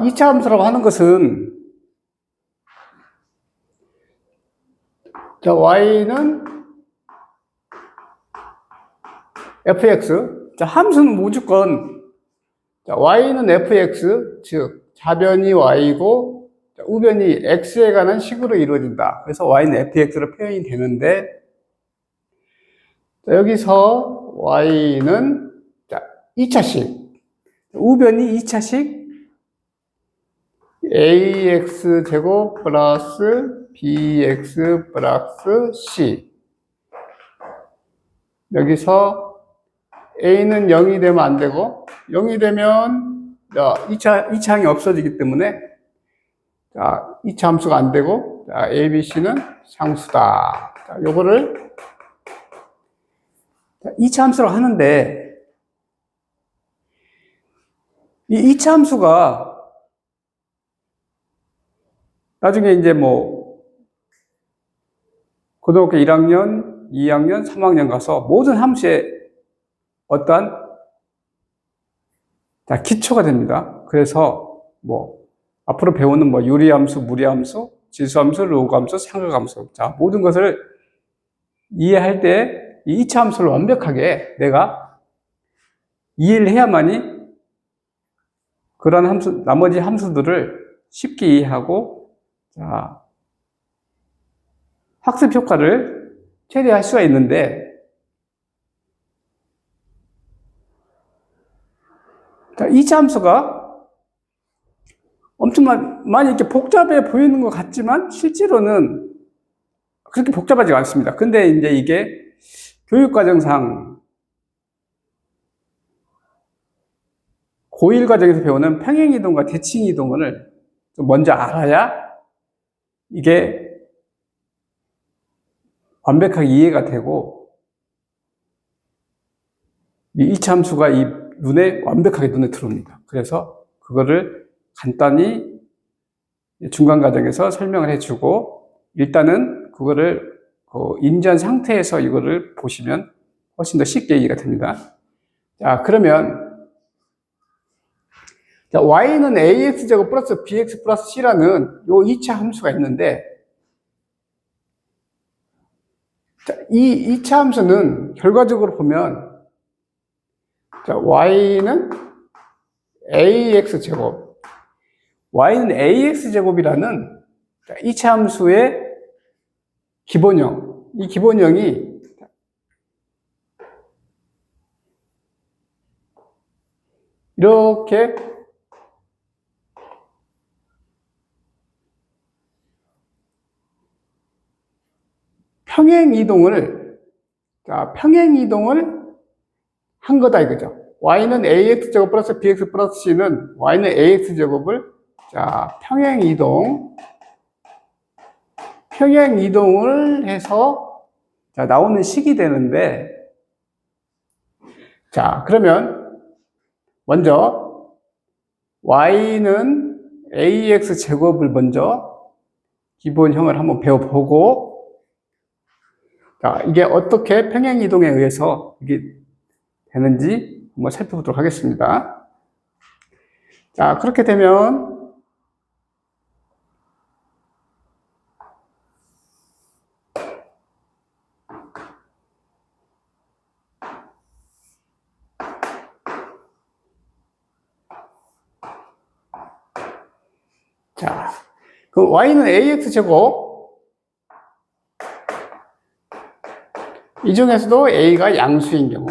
2차 함수라고 하는 것은 자, y는 fx. 자, 함수는 무조건 자, y는 fx, 즉 좌변이 y고 자, 우변이 x에 관한 식으로 이루어진다. 그래서 y는 fx로 표현이 되는데 자, 여기서 y는 자, 2차식 우변이 2차식 ax제곱 플러스 bx 플러스 c. 여기서 a는 0이 되면 안 되고 0이 되면 2차항이 없어지기 때문에 자, 2차 함수가 안 되고 자, a, b, c는 상수다. 자, 요거를 2차 함수라고 하는데 이 2차 함수가 나중에 이제 뭐 고등학교 1학년, 2학년, 3학년 가서 모든 함수에 어떠한 자, 기초가 됩니다. 그래서 뭐 앞으로 배우는 뭐 유리함수, 무리함수, 지수함수, 로그함수, 삼각함수 자, 모든 것을 이해할 때 이 2차 함수를 완벽하게 내가 이해를 해야만이 그런 함수, 나머지 함수들을 쉽게 이해하고 자, 학습 효과를 최대화할 수가 있는데 자, 2차 함수가 엄청 많이 이렇게 복잡해 보이는 것 같지만 실제로는 그렇게 복잡하지 않습니다. 근데 이제 이게 교육과정상 고1 과정에서 배우는 평행이동과 대칭이동을 좀 먼저 알아야 이게 완벽하게 이해가 되고 이 2차 함수가 이 완벽하게 눈에 들어옵니다. 그래서 그거를 간단히 중간 과정에서 설명을 해주고 일단은 그거를 인지한 상태에서 이거를 보시면 훨씬 더 쉽게 이해가 됩니다. 자, 그러면 자, y는 ax제곱 플러스 bx 플러스 c라는 요 2차 함수가 있는데 자, 이 2차 함수는 결과적으로 보면 자, y는 ax제곱 y는 ax제곱이라는 2차 함수의 기본형 이 기본형이 이렇게 평행이동을 한 거다 이거죠. y는 ax제곱 플러스 bx 플러스 c는 y는 ax제곱을 자, 평행이동을 해서 자, 나오는 식이 되는데 자, 그러면 먼저 y는 ax제곱을 먼저 기본형을 한번 배워보고 자, 이게 어떻게 평행이동에 의해서 이게 되는지 한번 살펴보도록 하겠습니다. 자, 그렇게 되면 자, 그 y는 ax제곱 이 중에서도 a가 양수인 경우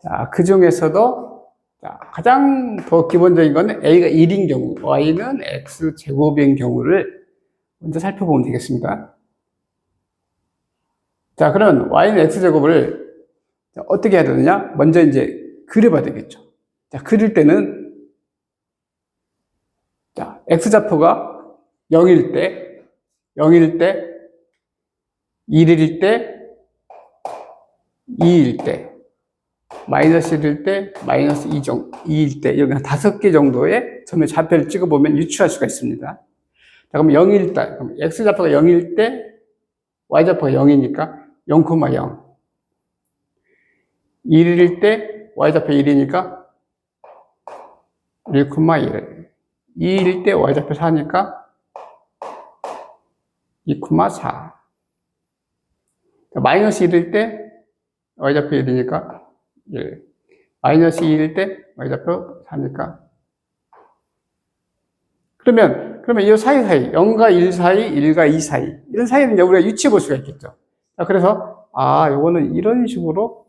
자, 그 중에서도 자, 가장 더 기본적인 건 a가 1인 경우 y는 x제곱인 경우를 먼저 살펴보면 되겠습니다. 자, 그럼 y는 x제곱을 어떻게 해야 되느냐? 먼저 이제 그려봐야 되겠죠. 자, 그릴 때는 자, x좌표가 0일 때, 1일 때, 2일 때, 마이너스 1일 때, 마이너스 2일 때, 여기 한 5개 정도의 점의 좌표를 찍어보면 유추할 수가 있습니다. 자, 그럼 0일 때, 그럼 x좌표가 0일 때, y좌표가 0이니까 0,0. 1일 때, y좌표 1이니까 1,1. 2일 때 y좌표 4니까 2,4. 마이너스 1일 때 y좌표 1이니까 1. 마이너스 2일 때 y좌표 4니까. 그러면 이 사이, 0과 1 사이, 1과 2 사이. 이런 사이는 이제 우리가 유추해 볼 수가 있겠죠. 자, 그래서, 요거는 이런 식으로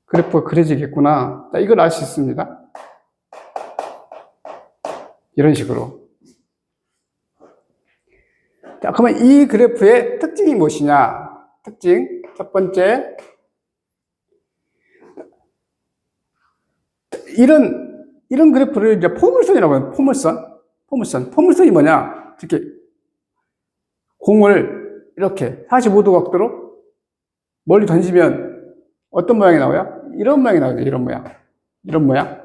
그래프가 그려지겠구나. 자, 이걸 알 수 있습니다. 이런 식으로. 자, 그러면 이 그래프의 특징이 무엇이냐? 특징. 첫 번째. 이런 그래프를 이제 포물선이라고 해요. 포물선이 뭐냐? 이렇게 공을 이렇게 45도 각도로 멀리 던지면 어떤 모양이 나와요? 이런 모양이 나오죠. 이런 모양.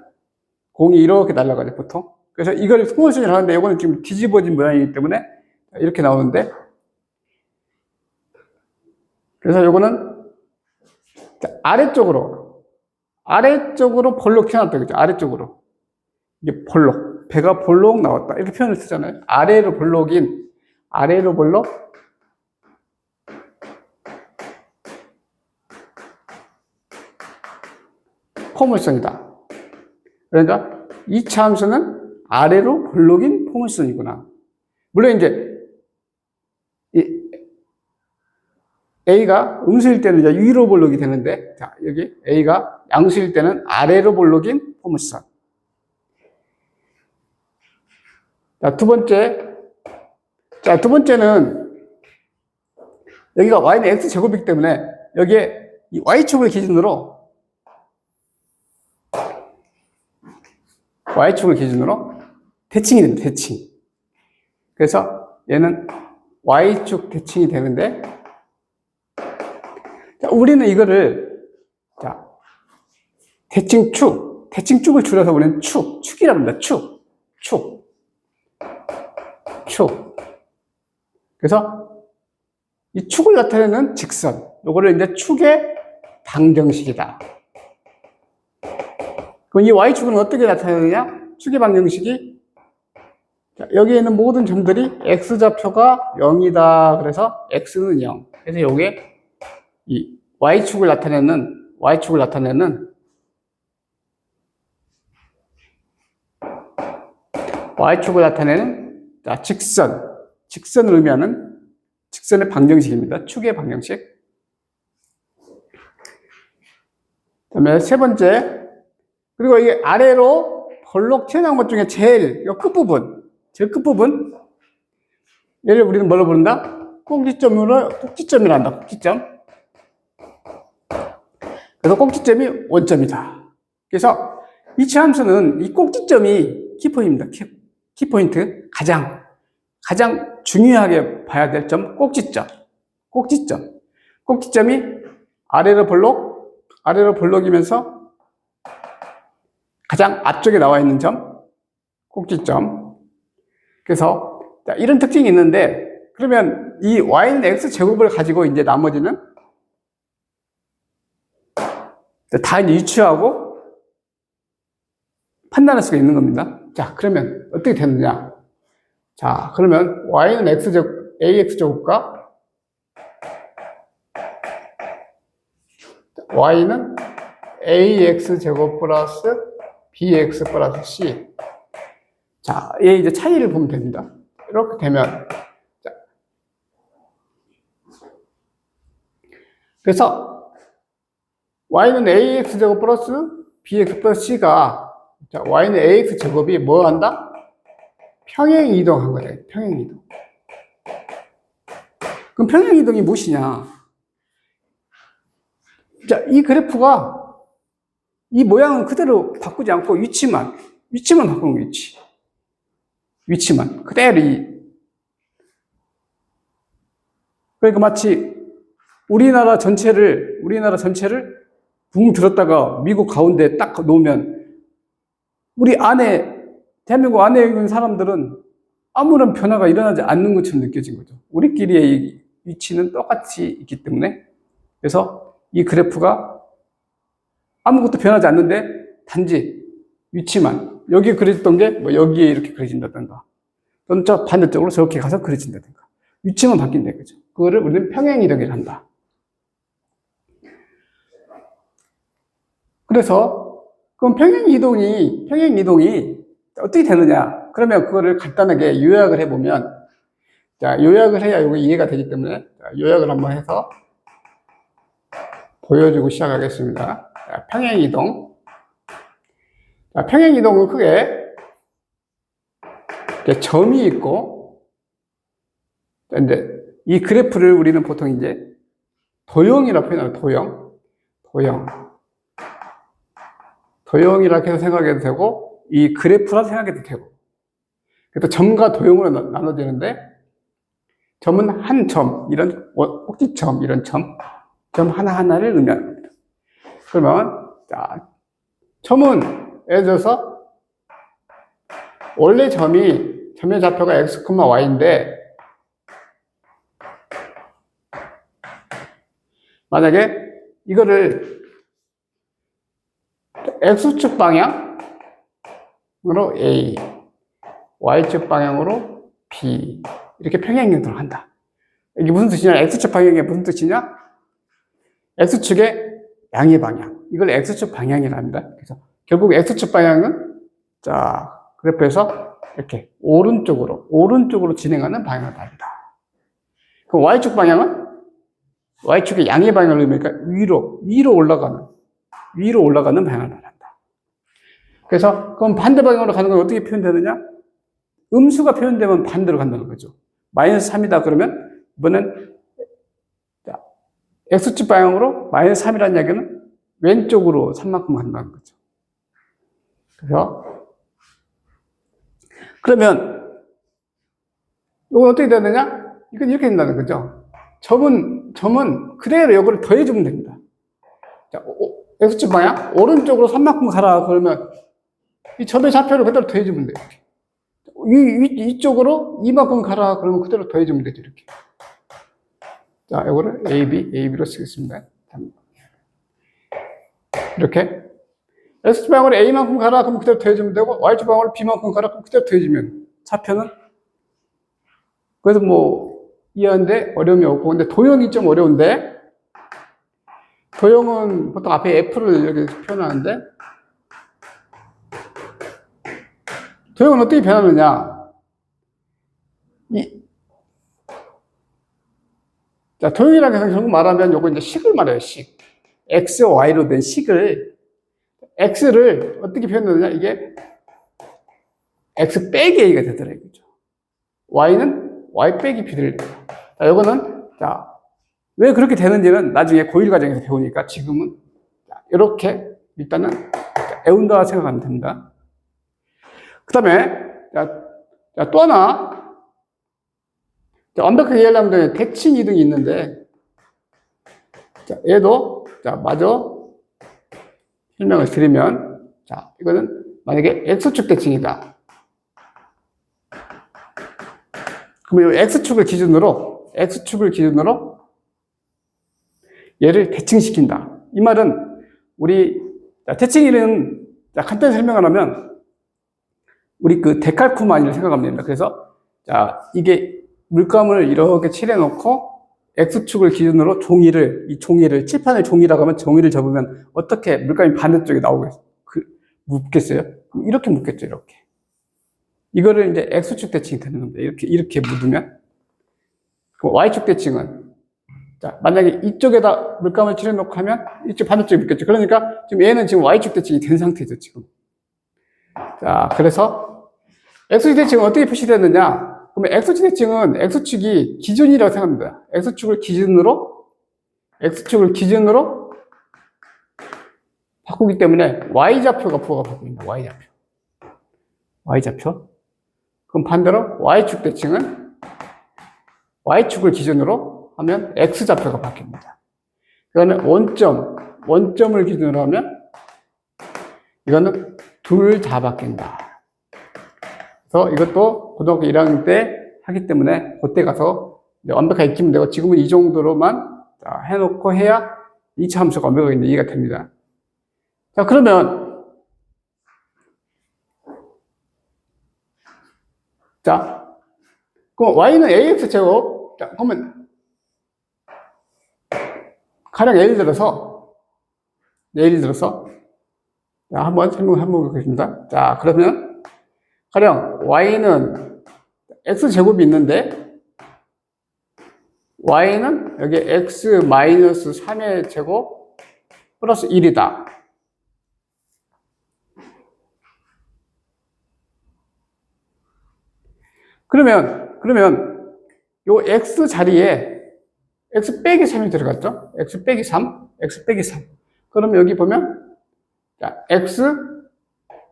공이 이렇게 날아가죠, 보통. 그래서 이걸 포물선이라고 하는데 이거는 지금 뒤집어진 모양이기 때문에 이렇게 나오는데, 그래서 이거는 아래쪽으로 볼록 튀어나왔다, 그죠? 아래쪽으로. 이게 볼록. 배가 볼록 나왔다. 이렇게 표현을 쓰잖아요. 아래로 볼록. 포물선이다. 그러니까 이 차함수는 아래로 볼록인 포물선이구나. 물론 이제 A가 음수일 때는 이제 위로 볼록이 되는데, 자, 여기 A가 양수일 때는 아래로 볼록인 포물선. 자, 두 번째는 여기가 y는 x제곱이기 때문에 여기에 이 y축을 기준으로 대칭이 됩니다. 대칭. 그래서 얘는 y축 대칭이 되는데, 자, 우리는 이거를, 자, 대칭축을 줄여서 우리는 축이라고 합니다. 축. 그래서 이 축을 나타내는 직선, 요거를 이제 축의 방정식이다. 그럼 이 y축은 어떻게 나타내느냐? 축의 방정식이, 자, 여기에 있는 모든 점들이 x좌표가 0이다. 그래서 x는 0. 그래서 요게 이 y축을 나타내는 자, 직선을 의미하는 직선의 방정식입니다. 축의 방정식. 그다음에 세 번째, 그리고 이게 아래로 볼록 튀어나온 것 중에 제일 끝부분, 얘를 우리는 뭘로 부른다? 꼭지점이란다. 꼭지점. 그래서 꼭지점이 원점이다. 그래서 이 차함수는 이 꼭지점이 키포인트입니다. 키포인트. 가장 중요하게 봐야 될 점, 꼭지점이 아래로 볼록이면서 가장 앞쪽에 나와 있는 점, 꼭지점. 그래서 이런 특징이 있는데, 그러면 이 y는 x제곱을 가지고 이제 나머지는 다 이제 유추하고 판단할 수가 있는 겁니다. 자, 그러면 어떻게 되느냐? 자, 그러면 y는 ax제곱과 y는 ax제곱 플러스 bx 플러스 c. 자, 얘 이제 차이를 보면 됩니다. 이렇게 되면, 자, 그래서 y는 ax제곱 플러스 bx 플러스 c가, 자, y는 ax제곱이 뭐 한다? 평행이동한 거예요. 평행이동. 그럼 평행이동이 무엇이냐? 자, 이 그래프가 이 모양은 그대로 바꾸지 않고 위치만 바꾸는 거예요. 위치만 그대로 그러니까 마치 우리나라 전체를 붕 들었다가 미국 가운데 딱 놓으면 우리 안에, 대한민국 안에 있는 사람들은 아무런 변화가 일어나지 않는 것처럼 느껴진 거죠. 우리끼리의 위치는 똑같이 있기 때문에. 그래서 이 그래프가 아무것도 변하지 않는데 단지 위치만 여기 그려졌던 게 뭐 여기에 이렇게 그려진다든가 또는 저 반대쪽으로 저렇게 가서 그려진다든가 위치만 바뀐다 이거죠. 그거를 우리는 평행이동이라고 한다. 그래서 그럼 평행이동이 어떻게 되느냐? 그러면 그거를 간단하게 요약을 해보면, 자, 요약을 해야 이거 이해가 되기 때문에, 자, 요약을 한번 해서 보여주고 시작하겠습니다. 자, 평행이동. 자, 평행이동은 크게 점이 있고, 이제 이 그래프를 우리는 보통 이제 도형이라고 표현해요. 도형이라고 해서 생각해도 되고, 이 그래프라 생각해도 되고. 그래서 점과 도형으로 나눠지는데, 점은 한 점, 이런 꼭지점, 이런 점 하나하나를 의미하는 겁니다. 그러면, 자, 점은, 예를 들어서, 원래 점의 좌표가 x, y인데, 만약에 이거를 x축 방향으로 A, y축 방향으로 B 이렇게 평행이동을 한다. 이게 무슨 뜻이냐? x축 방향이 무슨 뜻이냐? x축의 양의 방향. 이걸 x축 방향이라 합니다. 그래서 결국 x축 방향은 자 그래프에서 이렇게 오른쪽으로 진행하는 방향을 말합니다. 그럼 y축 방향은 y축의 양의 방향을 의미하니까 위로 올라가는 방향을 말한다. 그래서 그럼 반대 방향으로 가는 건 어떻게 표현되느냐? 음수가 표현되면 반대로 간다는 거죠. 마이너스 3이다 그러면 이번엔 x축 방향으로 마이너스 3이라는 이야기는 왼쪽으로 3만큼 간다는 거죠. 그러면 이건 어떻게 되느냐? 이건 이렇게 된다는 거죠. 점은 그대로 이거를 더해주면 됩니다. 자, x축 방향 오른쪽으로 3만큼 가라 그러면 이 점의 좌표를 그대로 더해주면 돼요. 이쪽으로 이만큼 가라 그러면 그대로 더해주면 되죠. 이렇게. 자, 이거를 AB로 쓰겠습니다. 이렇게 x축 방향으로 A만큼 가라 그러면 그대로 더해주면 되고 y축 방향으로 B만큼 가라 그러면 그대로 더해주면 좌표는 그래서 뭐 이해하는데 어려움이 없고 근데 도형이 좀 어려운데 도형은 보통 앞에 F를 이렇게 표현하는데 도형은 어떻게 변하느냐? 자, 도형이라고 해서 결국 말하면 요거 이제 식을 말해요, 식. X, Y로 된 식을, X를 어떻게 표현하느냐? 이게 X 빼기 A가 되더라, 이거죠. Y는 Y 빼기 B를 해요. 자, 요거는, 자, 왜 그렇게 되는지는 나중에 고1 과정에서 배우니까 지금은, 이렇게 일단은 애운다 생각하면 됩니다. 그 다음에, 또 하나, 완벽하게 이해하려면 대칭 이동이 있는데, 자, 얘도, 자, 마저 설명을 드리면, 자, 이거는 만약에 X축 대칭이다. 그러면 이 X축을 기준으로 얘를 대칭시킨다. 이 말은, 대칭이는, 간단히 설명을 하면, 우리 데칼코마니를 생각하면 됩니다. 그래서, 자, 이게 물감을 이렇게 칠해놓고, X축을 기준으로 칠판을 종이라고 하면 종이를 접으면 어떻게 물감이 반대쪽에 나오겠어요? 묻겠어요? 이렇게 묻겠죠, 이렇게. 이거를 이제 X축 대칭이 되는 겁니다. 이렇게 묻으면. Y축 대칭은, 자, 만약에 이쪽에다 물감을 칠해놓고 하면 이쪽 반대쪽에 묻겠죠. 그러니까 지금 얘는 지금 Y축 대칭이 된 상태죠, 지금. 자, 그래서 X축 대칭은 어떻게 표시되느냐? 그러면 X축 대칭은 X축이 기준이라고 생각합니다. X축을 기준으로 바꾸기 때문에 Y좌표가 부호가 바뀝니다. Y좌표. 그럼 반대로 Y축 대칭은 Y축을 기준으로 하면 X좌표가 바뀝니다. 이거는 원점을 기준으로 하면 이거는 둘 다 바뀐다. 그래서 이것도 고등학교 1학년 때 하기 때문에 그때 가서 완벽하게 익히면 되고 지금은 이 정도로만 해놓고 해야 2차 함수가 완벽하게 이해가 됩니다. 자, 그러면 자, 그럼 y는 ax제곱. 자, 그러면 가령 예를 들어서 자, 한번 설명해 보겠습니다. 자, 그러면 가령 y는 x제곱이 있는데 y는 여기 x-3의 제곱 플러스 1이다. 그러면 요 x 자리에 x 빼기 3이 들어갔죠? x 빼기 3. 그러면 여기 보면 자, x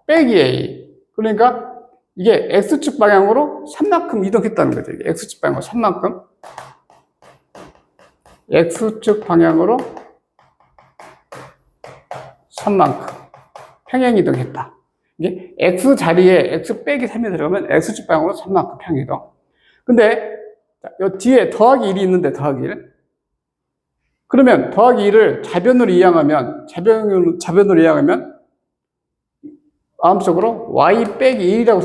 빼기 a. 그러니까 이게 x축 방향으로 3만큼 이동했다는 거죠. 이게 x축 방향으로 3만큼. x축 방향으로 3만큼 평행 이동했다. 이게 x 자리에 x 빼기 3이 들어가면 x축 방향으로 3만큼 평행 이동. 근데 요 뒤에 더하기 1이 있는데 더하기 1. 그러면 더하기 1을 자변으로 이항하면 마음속으로 y 빼기 1이라고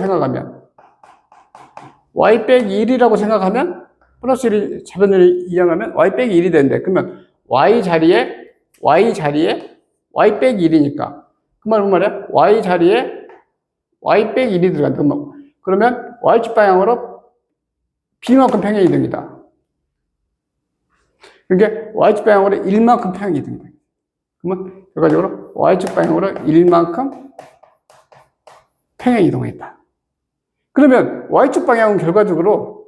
생각하면 플러스 1이 자변으로 이항하면 y 빼기 1이 되는데 그러면 y 자리에 y 빼기 1이니까 그 말은 뭐야? y 자리에 y 빼기 1이 들어간다. 그러면 y축 방향으로 b만큼 평행 이동이다. 그러니까 y축 방향으로 1만큼 평행 이동이다. 그러면 결과적으로 y축 방향으로 1만큼 평행 이동했다. 그러면 y축 방향은 결과적으로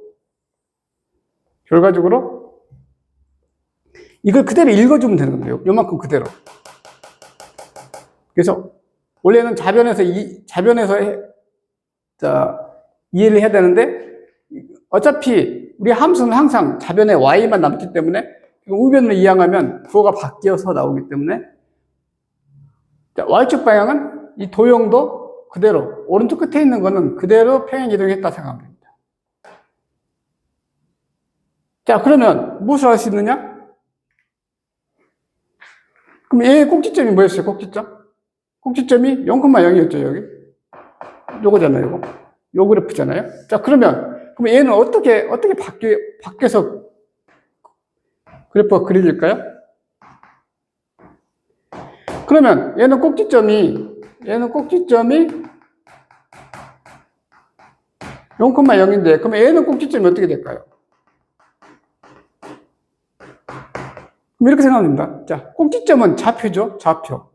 이걸 그대로 읽어주면 되는 겁니다. 요만큼 그대로. 그래서 원래는 자변에서 이해를 해야 되는데 어차피 우리 함수는 항상 자변에 y만 남기 때문에 우변으로 이항하면 부호가 바뀌어서 나오기 때문에 y축 방향은 이 도형도 그대로 오른쪽 끝에 있는 거는 그대로 평행 이동했다 생각하면 됩니다. 자, 그러면 무엇을 할 수 있느냐? 그럼 얘의 꼭지점이 뭐였어요? 꼭지점이 0,0이었죠, 여기. 요거잖아요, 요 그래프잖아요. 자, 그럼 얘는 어떻게 바뀌어서 그래프가 그려질까요? 그러면 얘는 꼭지점이 0,0인데, 그러면 얘는 꼭지점이 어떻게 될까요? 그럼 이렇게 생각하면 됩니다. 자, 꼭지점은 좌표죠? 좌표.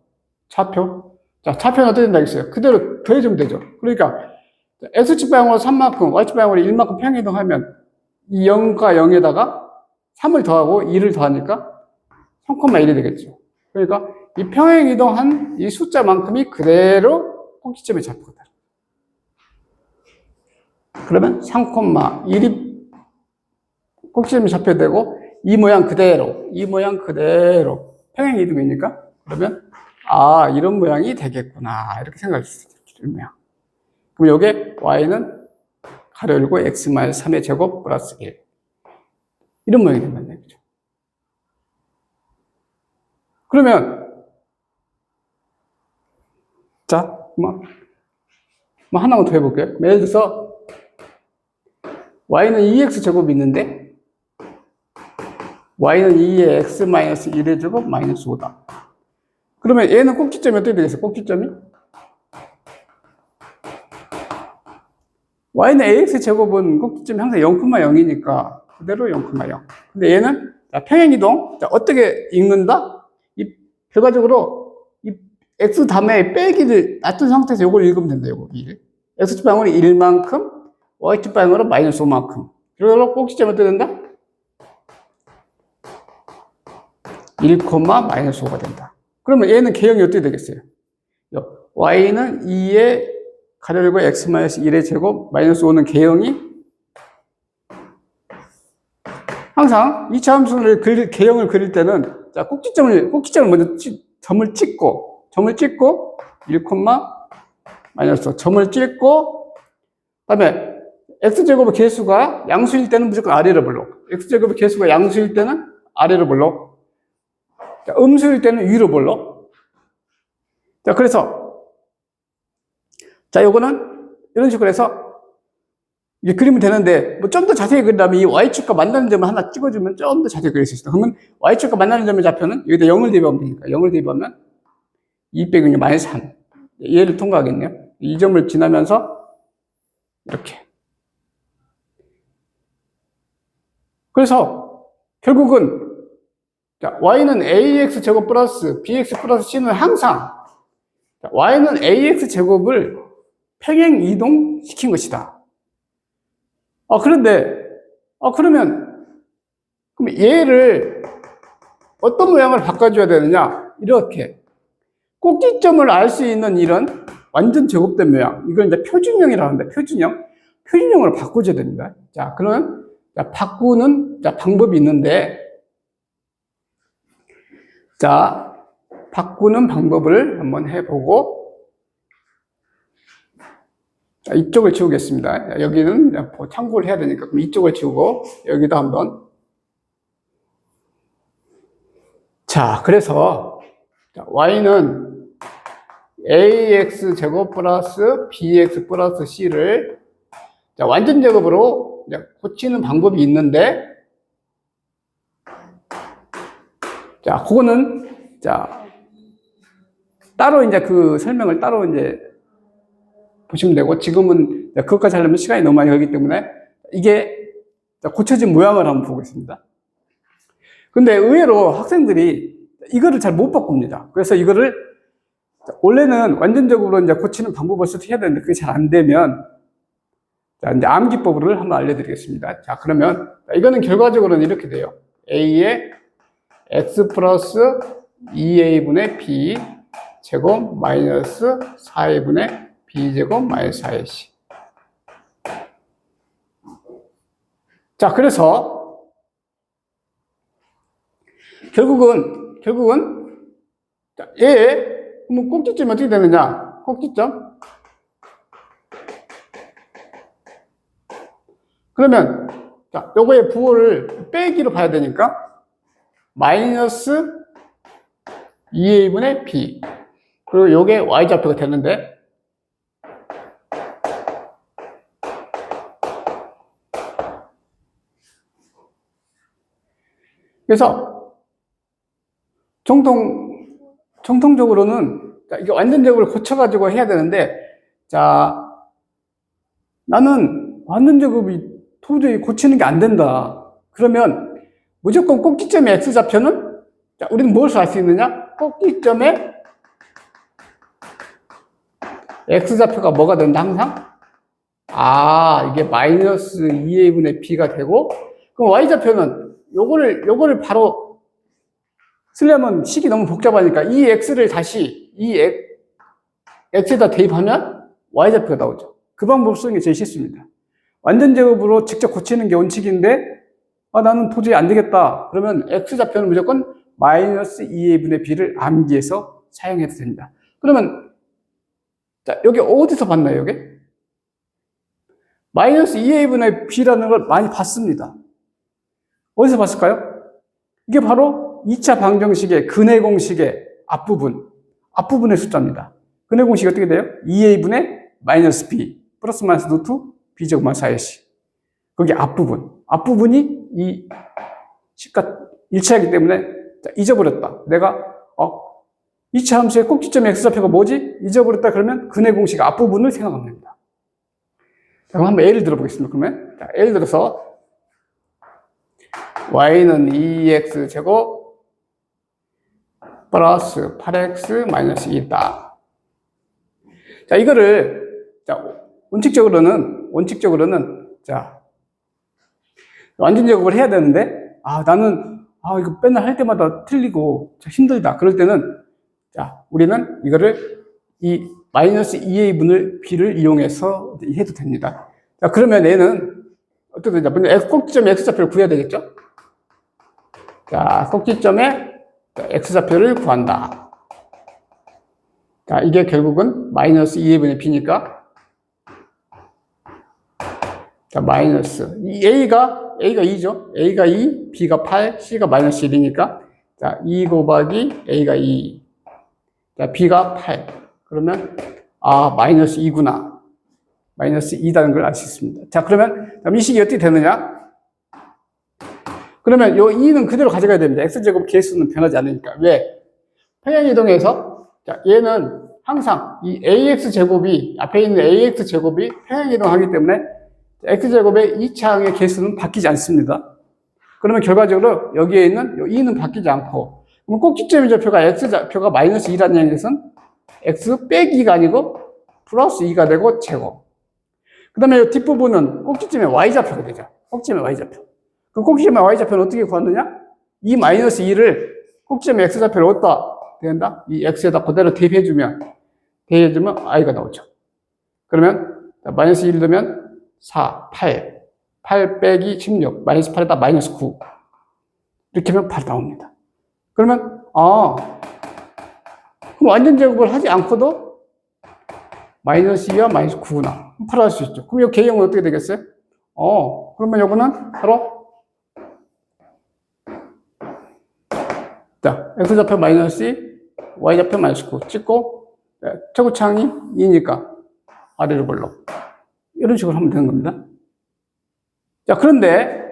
자, 좌표는 어떻게 된다겠어요? 그대로 더해주면 되죠. 그러니까, x축 방향으로 3만큼, y축 방향으로 1만큼 평행 이동하면, 이 0과 0에다가 3을 더하고 2를 더하니까 3,1이 되겠죠. 그러니까, 이 평행 이동한 이 숫자만큼이 그대로 꼭지점에 잡히거든. 그러면 3,1이 꼭지점에 잡혀야 되고, 이 모양 그대로 평행 이동이니까, 그러면, 이런 모양이 되겠구나. 이렇게 생각할 수 있어요. 그럼 요게 y는 가로 열고 x-3의 제곱 플러스 1. 이런 모양이 된다는 얘기죠. 그러면, 자, 하나만 더 해볼게요. 예를 들어서, y는 2x 제곱이 있는데, y는 2의 x-1의 제곱 마이너스 5다. 그러면 얘는 꼭지점이 어떻게 되겠어요? 꼭지점이? y는 ax 제곱은 꼭지점이 항상 0,0이니까 그대로 0,0. 근데 얘는 평행이동. 자, 어떻게 읽는다? 결과적으로 이 x 다음에 빼기를 놔둔 상태에서 이걸 읽으면 된다. 이거 x축 방향으로 1만큼, y축 방향으로 마이너스 5만큼. 결과적으로 꼭지점이 어떻게 된다? 1, 마이너스 5가 된다. 그러면 얘는 개형이 어떻게 되겠어요? y는 2의 가로 열고 x-1의 제곱 마이너스 5는 개형이 항상 2차 함수를 개형을 그릴 때는 자, 꼭지점을 먼저 점을 찍고 1, 마이너스 5 점을 찍고 그다음에 x제곱의 개수가 양수일 때는 무조건 아래로 불러. x제곱의 개수가 양수일 때는 아래로 불러. 자, 음수일 때는 위로 불러. 자, 그래서 자, 요거는 이런 식으로 해서 이게 그리면 되는데, 뭐 좀 더 자세히 그린다면 이 y축과 만나는 점을 하나 찍어주면 좀 더 자세히 그릴 수 있어. 그러면 y축과 만나는 점의 좌표는 여기다 0을 대입하면 되니까 0을 대입하면 2 빼기 6 마이너스 3. 얘를 통과하겠네요. 이 점을 지나면서 이렇게. 그래서 결국은 자, y는 ax 제곱 플러스 bx 플러스 c는 항상 자, y는 ax 제곱을 평행 이동시킨 것이다. 그러면 얘를 어떤 모양을 바꿔줘야 되느냐? 이렇게 꼭지점을 알 수 있는 이런 완전 제곱된 모양. 이걸 이제 표준형이라고 하는데 표준형으로 바꿔줘야 됩니다. 자, 그러면 바꾸는 방법이 있는데, 자, 바꾸는 방법을 한번 해보고. 자, 이쪽을 지우겠습니다. 여기는 참고를 해야 되니까 그럼 이쪽을 지우고 여기도 한번. 자, 그래서 y는 ax 제곱 플러스 bx 플러스 c를 완전 제곱으로 고치는 방법이 있는데, 자, 그거는 따로 이제 그 설명을 따로 이제 보시면 되고, 지금은 그것까지 하려면 시간이 너무 많이 걸리기 때문에 이게 고쳐진 모양을 한번 보겠습니다. 근데 의외로 학생들이 이거를 잘 못 바꿉니다. 그래서 이거를 원래는 완전적으로 이제 고치는 방법을 해야 되는데 그게 잘 안 되면 이제 암기법을 한번 알려드리겠습니다. 자, 그러면 이거는 결과적으로는 이렇게 돼요. a의 x 플러스 2a분의 b 제곱 마이너스 4a분의 b제곱 마이너스 4ac. 자, 그래서 결국은 그럼 꼭지점이 어떻게 되느냐? 꼭지점. 그러면 요거의 부호를 빼기로 봐야 되니까 마이너스 2a분의 b. 그리고 요게 y좌표가 되는데, 그래서 정통적으로는 이게 완전적으로 고쳐가지고 해야 되는데, 자, 나는 완전적으로 도저히 고치는 게 안 된다. 그러면 무조건 꼭지점의 x좌표는, 자, 우리는 무엇을 알 수 있느냐? 꼭지점의 x좌표가 뭐가 된다, 항상? 이게 마이너스 2a분의 b가 되고, 그럼 y좌표는 요거를 바로 쓰려면 식이 너무 복잡하니까 이 x를 다시 x에다 대입하면 y좌표가 나오죠. 그 방법 쓰는 게 제일 쉽습니다. 완전 제곱으로 직접 고치는 게 원칙인데, 나는 도저히 안 되겠다. 그러면 x좌표는 무조건 마이너스 2a분의 b를 암기해서 사용해도 됩니다. 그러면 자, 여기 어디서 봤나요, 여기? 마이너스 2a분의 b라는 걸 많이 봤습니다. 어디서 봤을까요? 이게 바로 2차 방정식의 근해 공식의 앞부분의 숫자입니다. 근해 공식이 어떻게 돼요? 2a분의 마이너스 b 플러스 마이너스 루트 b제곱 마이너스 4ac. 거기 앞부분이 이 식과 일치하기 때문에 잊어버렸다. 내가 2차 함수의 꼭지점 x좌표가 뭐지? 잊어버렸다. 그러면 근해 공식 앞부분을 생각하면 됩니다. 자, 그럼 한번 예를 들어보겠습니다. 그러면 자, 예를 들어서 y는 2x 제곱 플러스 8x 마이너스 2다. 자, 이거를 원칙적으로는 자, 완전 제곱을 해야 되는데, 나는 이거 맨날 할 때마다 틀리고 힘들다. 그럴 때는 자, 우리는 이거를 이 마이너스 2a분의 b를 이용해서 해도 됩니다. 자, 그러면 얘는 어떻게 되냐? 먼저 꼭지점 x좌표를 구해야 되겠죠? 자, 꼭지점에 x좌표를 구한다. 자, 이게 결국은 마이너스 2a분의 b니까, 자, 마이너스 a가 2죠? a가 2, b가 8, c가 마이너스 1이니까, 자, 2 곱하기 a가 2, 자, b가 8. 그러면 마이너스 2구나. 마이너스 2라는 걸 알 수 있습니다. 자, 그러면 이 식이 어떻게 되느냐? 그러면 요 2는 그대로 가져가야 됩니다. x제곱 개수는 변하지 않으니까. 왜? 평행이동해서, 자, 얘는 항상 이 ax제곱이, 앞에 있는 ax제곱이 평행이동하기 때문에 x제곱의 2차항의 개수는 바뀌지 않습니다. 그러면 결과적으로 여기에 있는 요 2는 바뀌지 않고, 그럼 꼭지점의 좌표가 x좌표가 마이너스 2라는 얘기는 x 빼기 2가 아니고 플러스 2가 되고 제곱. 그 다음에 이 뒷부분은 꼭지점의 y좌표가 되죠. 꼭지점의 y좌표. 그럼 꼭지점의 y좌표는 어떻게 구하느냐? 이 마이너스 2를 꼭지점의 x좌표를 어디다 된다? 이 x에다 그대로 대입해주면 i가 나오죠. 그러면 마이너스 1 넣으면 4, 8 빼기 16, 마이너스 8에다 마이너스 9. 이렇게 하면 바로 나옵니다. 그러면, 그럼 완전 제곱을 하지 않고도 마이너스 2와 마이너스 9구나. 바로 할 수 있죠. 그럼 이 개형은 어떻게 되겠어요? 그러면 요거는 바로, 자, x좌표 마이너스 2, y좌표 마이너스 9 찍고, 최고차항이 2니까 아래로 볼로. 이런 식으로 하면 되는 겁니다. 자, 그런데,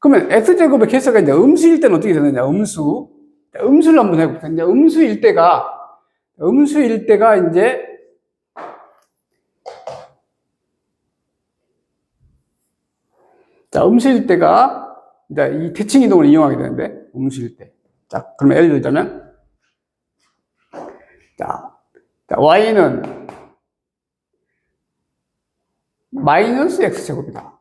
그러면 x제곱의 개수가 이제 음수일 때는 어떻게 되느냐? 음수. 자, 음수를 한번 해볼게요. 이제 음수일 때가 이제, 자, 음수일 때가 이제 이 대칭 이동을 이용하게 되는데, 음수일 때. 자, 그러면 예를 들자면, 자, y는 마이너스 x제곱이다.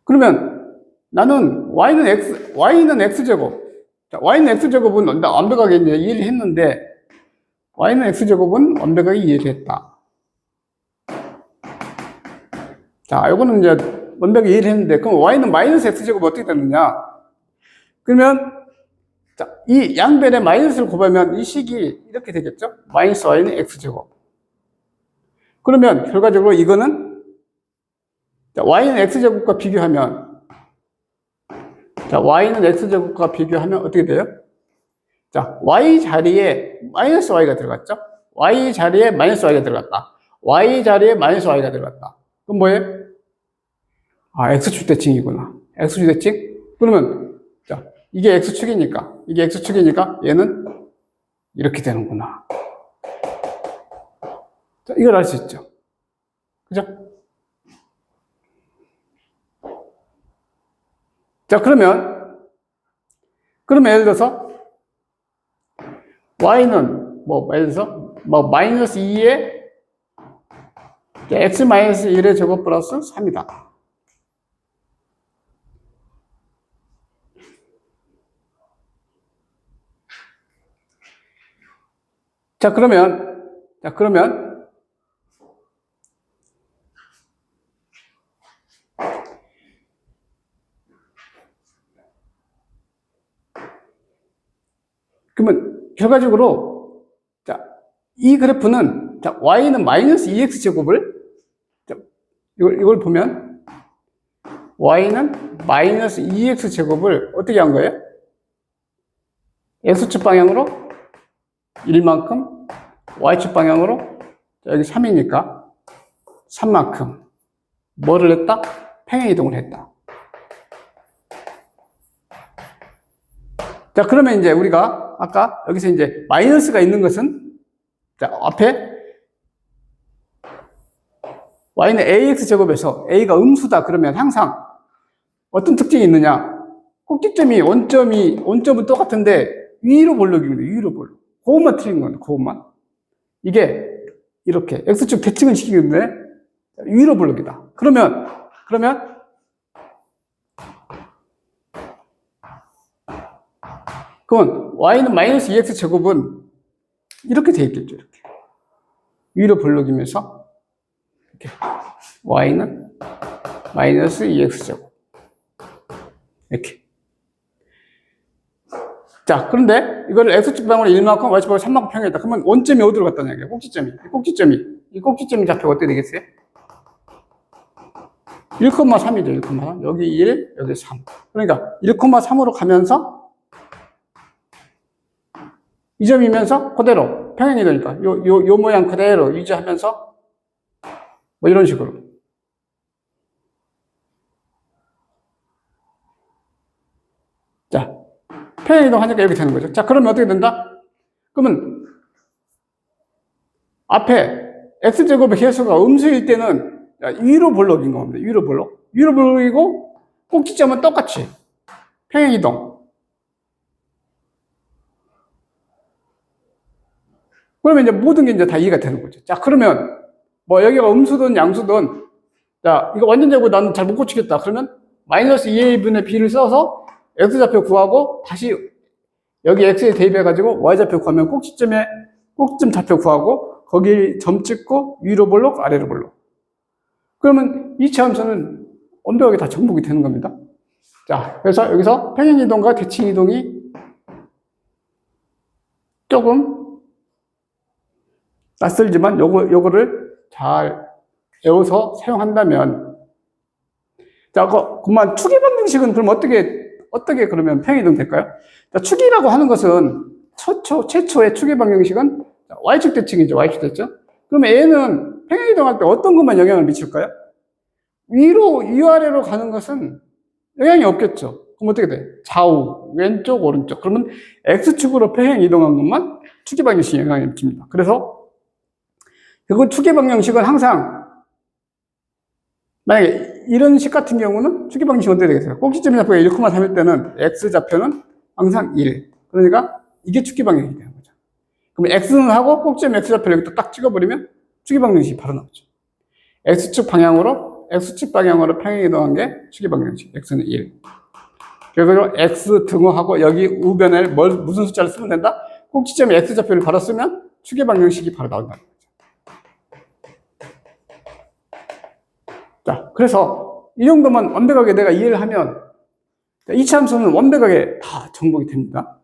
그러면 나는 y는 x제곱. 자, y는 x제곱은 완벽하게 이제 이해를 했는데, y는 x제곱은 완벽하게 이해를 했다. 자, 요거는 이제 완벽하게 이해를 했는데, 그럼 y는 마이너스 x제곱이 어떻게 되느냐? 그러면, 자, 이 양변에 마이너스를 곱하면 이 식이 이렇게 되겠죠? 마이너스 y는 x제곱. 그러면 결과적으로 이거는, 자, y는 x제곱과 비교하면, 자, y는 x제곱과 비교하면 어떻게 돼요? 자, y 자리에 마이너스 y가 들어갔죠? y 자리에 마이너스 y가 들어갔다. y 자리에 마이너스 y가 들어갔다. 그럼 뭐예요? x축 대칭이구나. x축 대칭? 그러면, 자, 이게 x축이니까 얘는 이렇게 되는구나. 자, 이걸 알 수 있죠. 그죠? 자, 그러면 예를 들어서, y는, 예를 들어서, 마이너스 2에 x 마이너스 1의 제곱 플러스 3이다. 자, 그러면, 결과적으로, 자, 이 그래프는, 자, y는 마이너스 2x 제곱을, 자, 이걸 보면, y는 마이너스 2x 제곱을 어떻게 한 거예요? x축 방향으로 1만큼, y축 방향으로, 자, 여기 3이니까, 3만큼, 뭐를 했다? 평행이동을 했다. 자, 그러면 이제 우리가 아까 여기서 이제 마이너스가 있는 것은, 자, 앞에 y는 ax 제곱에서 a가 음수다 그러면 항상 어떤 특징이 있느냐? 꼭지점이 원점은 똑같은데 위로 볼록입니다. 위로 볼록. 그것만 틀린 거예요. 그것만. 이게 이렇게 x축 대칭을 시키는데 위로 볼록이다. 그러면 y는 마이너스 2x 제곱은 이렇게 돼 있겠죠. 이렇게. 위로 볼록이면서 이렇게 y는 마이너스 2x 제곱. 이렇게. 자, 그런데 이거를 x축 방향으로 1만큼, y축 방향으로 3만큼 평행했다. 그러면 원점이 어디로 갔다는 얘기예요? 이 꼭지점이 좌표가 어떻게 되겠어요? 1,3이죠. 1,3. 여기 1, 여기 3. 그러니까 1,3으로 가면서 이 점이면서 그대로 평행이동이니까 요 모양 그대로 유지하면서 뭐 이런 식으로. 자, 평행이동 하니까 이렇게 되는 거죠. 자, 그러면 어떻게 된다? 그러면 앞에 x제곱의 개수가 음수일 때는 위로 볼록인 겁니다. 위로 볼록. 위로 볼록이고 꼭지점은 똑같이 평행이동. 그러면 이제 모든 게 이제 다 이해가 되는 거죠. 자, 그러면 뭐 여기가 음수든 양수든 자, 이거 완전 제곱 나는 잘 못 고치겠다. 그러면 마이너스 2a분의 b를 써서 x좌표 구하고 다시 여기 x에 대입해가지고 y좌표 구하면 꼭지점 좌표 구하고 거기 점 찍고 위로 볼록 아래로 볼록. 그러면 이차 함수는 완벽하게 다 정복이 되는 겁니다. 자, 그래서 여기서 평행이동과 대칭이동이 조금 낯설지만 요거를 잘 외워서 사용한다면 자, 그만 추기 방정식은 그럼 어떻게 그러면 평행이동 될까요? 자, 추기라고 하는 것은 최초의 추기 방정식은 y축 대칭이죠. y축 대칭. 그러면 얘는 평행이동할 때 어떤 것만 영향을 미칠까요? 위아래로 가는 것은 영향이 없겠죠. 그럼 어떻게 돼? 좌우, 왼쪽, 오른쪽. 그러면 x축으로 평행이동한 것만 추기 방정식에 영향을 미칩니다. 그래서 그 추기 방정식은 항상 만약에 이런 식 같은 경우는 추기 방정식은 어떻게 되겠어요? 꼭지점 좌표가 1,3일 때는 x좌표는 항상 1. 그러니까 이게 추기 방정식이 되는 거죠. 그럼 x는 하고 꼭지점 x좌표를 여기 딱 찍어버리면 추기 방정식이 바로 나오죠. x축 방향으로 평행이동한 게 추기 방정식. x는 1. 그래서 x 등호하고 여기 우변에 무슨 숫자를 쓰면 된다? 꼭지점 x좌표를 바로 쓰면 추기 방정식이 바로 나온다는 거죠. 자, 그래서 이 정도만 완벽하게 내가 이해를 하면 이차 함수는 완벽하게 다 정복이 됩니다.